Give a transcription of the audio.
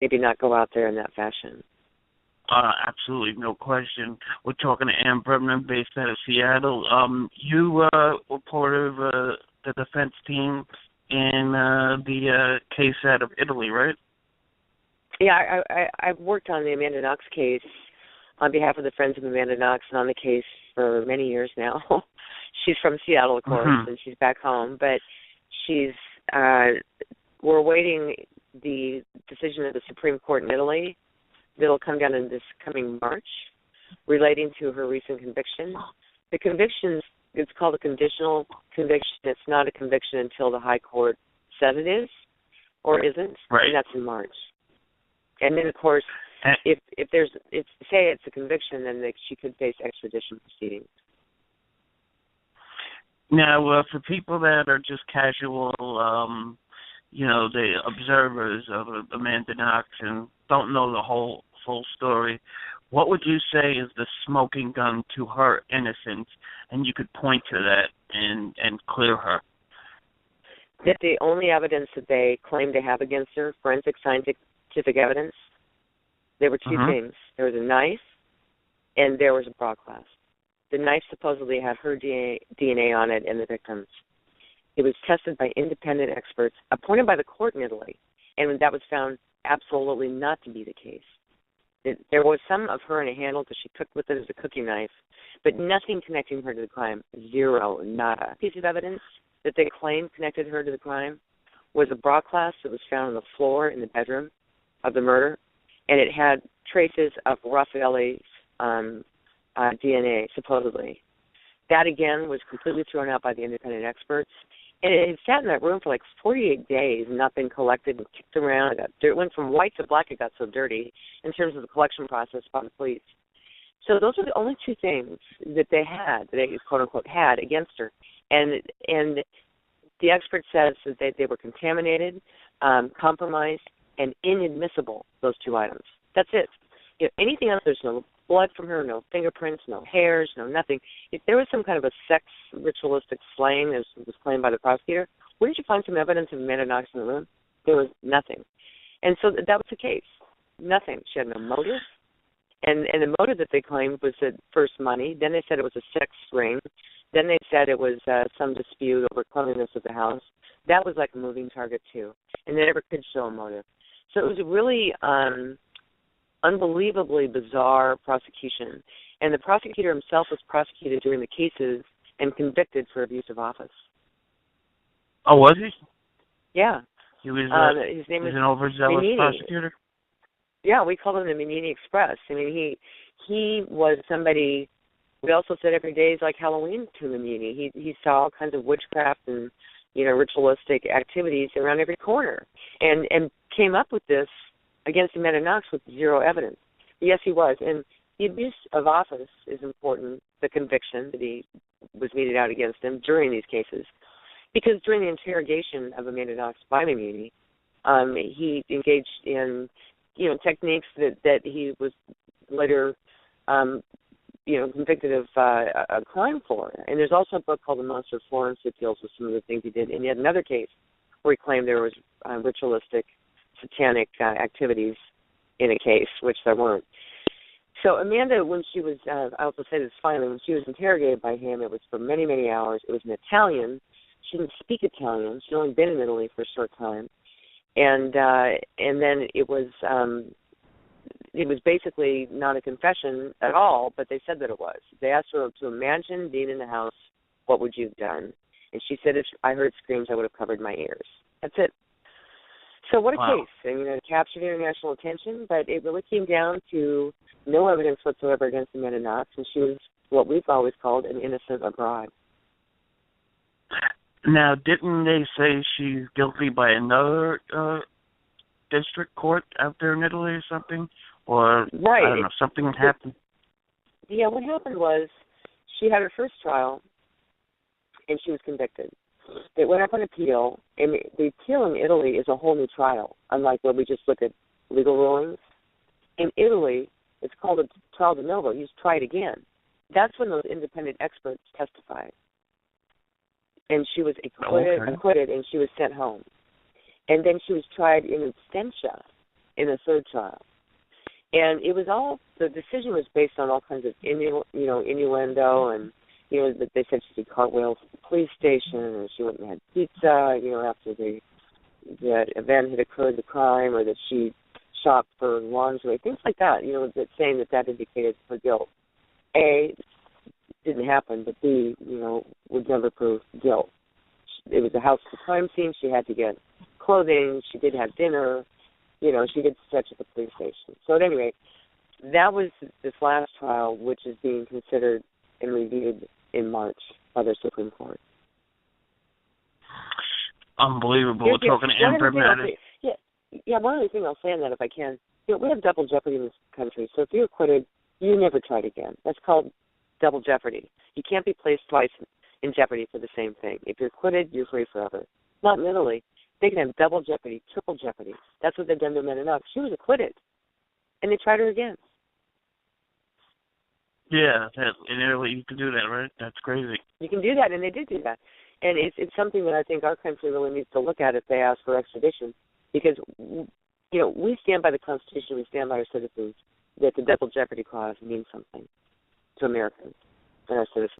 maybe not go out there in that fashion. Absolutely, no question. We're talking to Ann Bremner, based out of Seattle. You were part of the defense team in the case out of Italy, right? Yeah, I've worked on the Amanda Knox case on behalf of the Friends of Amanda Knox and on the case for many years now. She's from Seattle, of course, and she's back home, but she's we're awaiting the decision of the Supreme Court in Italy that'll come down in this coming March relating to her recent conviction. The conviction, it's called a conditional conviction. It's not a conviction until the high court says it is or isn't, right. And that's in March. And then, of course, if say it's a conviction, then she could face extradition proceedings. Now, for people that are just casual, the observers of Amanda Knox and don't know the full story, what would you say is the smoking gun to her innocence? And you could point to that and clear her. That the only evidence that they claim to have against her, forensic scientific evidence, there were two things. There was a knife and there was a bra clasp. The knife supposedly had her DNA on it and the victim's. It was tested by independent experts appointed by the court in Italy, and that was found absolutely not to be the case. There was some of her in a handle because she cooked with it as a cooking knife, but nothing connecting her to the crime. Zero, nada. A piece of evidence that they claimed connected her to the crime was a bra clasp that was found on the floor in the bedroom of the murder, and it had traces of Raffaelle's DNA, supposedly. That, again, was completely thrown out by the independent experts. And it had sat in that room for like 48 days and not been collected and kicked around. It went from white to black. It got so dirty in terms of the collection process by the police. So those are the only two things that they had, that they, quote-unquote, had against her. And the expert says that they were contaminated, compromised, and inadmissible, those two items. That's it. Anything else, there's no blood from her, no fingerprints, no hairs, no nothing. If there was some kind of a sex ritualistic slaying, as was claimed by the prosecutor, where did you find some evidence of Amanda Knox in the room? There was nothing. And so that was the case. Nothing. She had no motive. And the motive that they claimed was at first money. Then they said it was a sex ring. Then they said it was some dispute over cleanliness of the house. That was like a moving target, too. And they never could show a motive. So it was a really unbelievably bizarre prosecution. And the prosecutor himself was prosecuted during the cases and convicted for abuse of office. Oh, was he? Yeah. He was, his name was was an overzealous Menini. Prosecutor? Yeah, we called him the Menini Express. I mean, he was somebody, we also said every day is like Halloween to Menini. He saw all kinds of witchcraft and, ritualistic activities around every corner and came up with this against Amanda Knox with zero evidence. Yes, he was. And the abuse of office is important, the conviction that he was meted out against him during these cases. Because during the interrogation of Amanda Knox by Menini, he engaged in, techniques that he was later, convicted of a crime for. And there's also a book called The Monster of Florence that deals with some of the things he did. And yet another case where he claimed there was ritualistic satanic activities in a case, which there weren't. So Amanda, when she was, I also say this finally, when she was interrogated by him, it was for many, many hours. It was in Italian. She didn't speak Italian. She'd only been in Italy for a short time. And then it was basically not a confession at all, but they said that it was. They asked her to imagine being in the house, what would you have done? And she said, if I heard screams, I would have covered my ears. That's it. So what a case. I mean, it captured international attention, but it really came down to no evidence whatsoever against Amanda Knox, and she was what we've always called an innocent abroad. Now, didn't they say she's guilty by another district court out there in Italy or something? Or, right. I don't know, something happened? Yeah, what happened was she had her first trial, and she was convicted. It went up on appeal, and the appeal in Italy is a whole new trial, unlike where we just look at legal rulings. In Italy, it's called a trial de novo. You just try it again. That's when those independent experts testified. And she was acquitted, and she was sent home. And then she was tried in absentia in the third trial. And it was all, the decision was based on all kinds of innuendo, and, that they said she did cartwheels at the police station, and she went and had pizza, after that event had occurred, the crime, or that she shopped for lingerie, things like that, that saying that indicated her guilt. A, didn't happen, but B, would never prove guilt. It was a house at the crime scene. She had to get clothing. She did have dinner. She did stretch at the police station. So at any rate, that was this last trial, which is being considered and reviewed in March by the Supreme Court. Unbelievable. We're talking emblematic. Yeah, one other thing I'll say on that, if I can. We have double jeopardy in this country. So if you're acquitted, you never tried again. That's called double jeopardy. You can't be placed twice in jeopardy for the same thing. If you're acquitted, you're free forever. Not in Italy. They can have double jeopardy, triple jeopardy. That's what they've done to men enough. She was acquitted, and they tried her again. Yeah, in Italy you can do that, right? That's crazy. You can do that, and they did do that. And it's something that I think our country really needs to look at if they ask for extradition, because, we stand by the Constitution, we stand by our citizens, that the double jeopardy clause means something to Americans and our citizens.